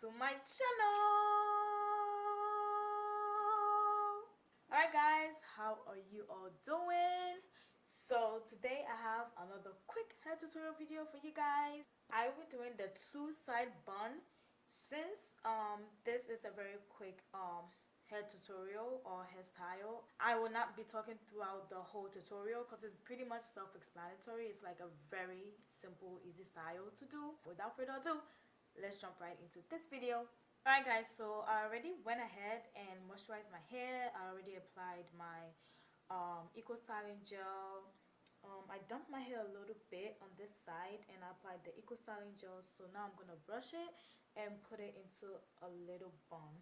to my channel. Alright guys, how are you all doing? So today I have another quick hair tutorial video for you guys. I will be doing the two-side bun. Since this is a very quick hair tutorial or hairstyle, I will not be talking throughout the whole tutorial because it's pretty much self-explanatory. It's like a very simple, easy style to do. Without further ado, let's jump right into this video. Alright guys, so I already went ahead and moisturized my hair. I already applied my eco styling gel. I dumped my hair a little bit on this side and I applied the eco styling gel. So now I'm gonna brush it and put it into a little bun.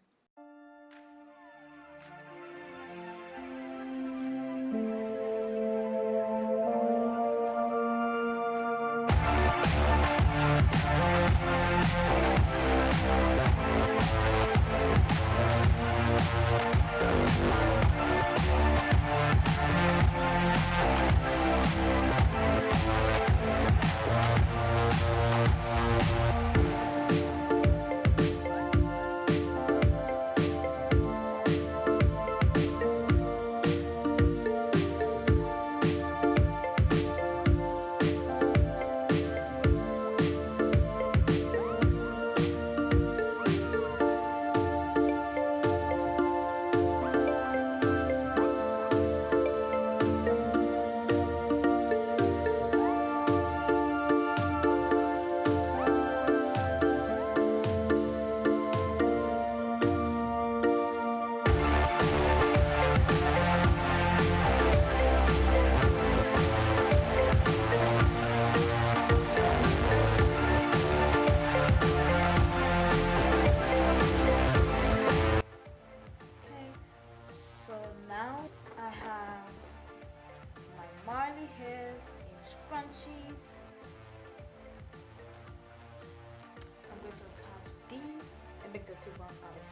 Marley hairs in scrunchies. So I'm going to attach these and make the two buns out of them.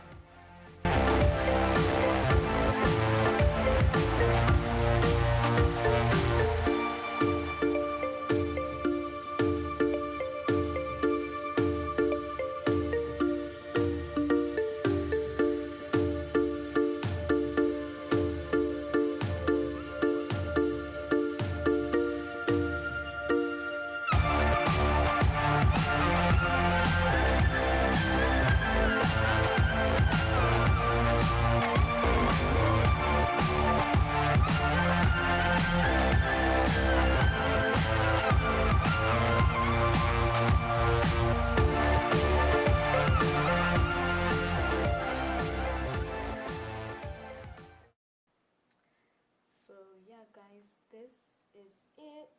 Yeah guys, this is it.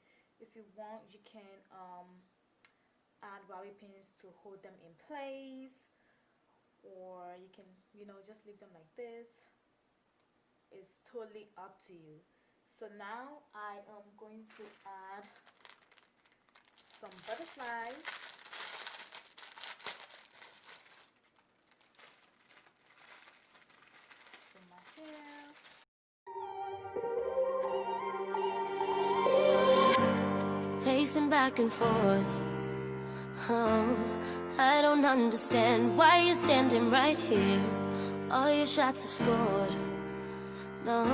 If you want, you can add bobby pins to hold them in place, or you can, just leave them like this. It's totally up to you. So now I am going to add some butterflies. To my hair. Pacing back and forth. Oh, I don't understand why you're standing right here. All your shots have scored. No,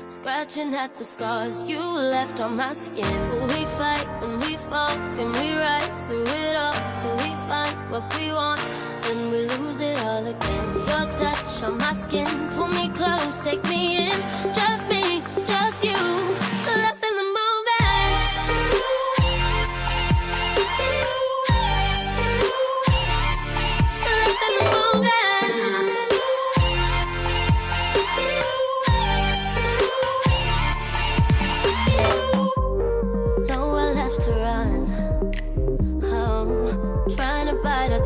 scratching at the scars you left on my skin. We fight and we fall and we rise through it all till we find what we want. Then we lose it all again. Your touch on my skin, pull me close, take me in. Just me, just you. Lost in the moment.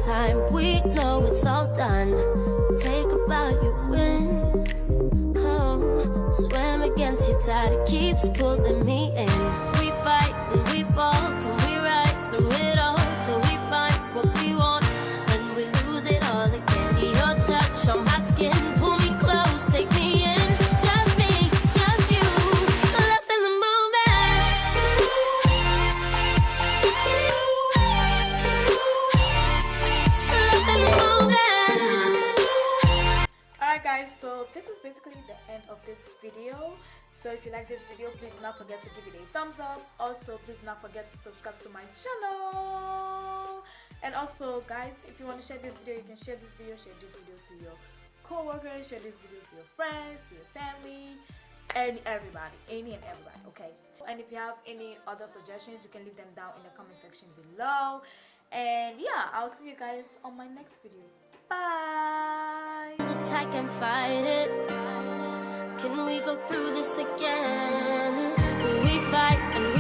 Time we know it's all done. Take a bow, you win. Oh, swim against your tide, it keeps pulling me in. We fight and we fall, can we rise through it all till we find what we want? Then we lose it all again. Your touch on my skin, pull me close, take me in. Just me, just you, lost in the moment. Lost in the moment. end of this video. So if you like this video, please do not forget to give it a thumbs up. Also, please do not forget to subscribe to my channel. And also, guys, if you want to share this video, you can share this video to your co-workers, share this video to your friends, to your family, and everybody, any and everybody, okay? And if you have any other suggestions, you can leave them down in the comment section below. And yeah, I'll see you guys on my next video. Bye. I can fight it. Can we go through this again? Will we fight and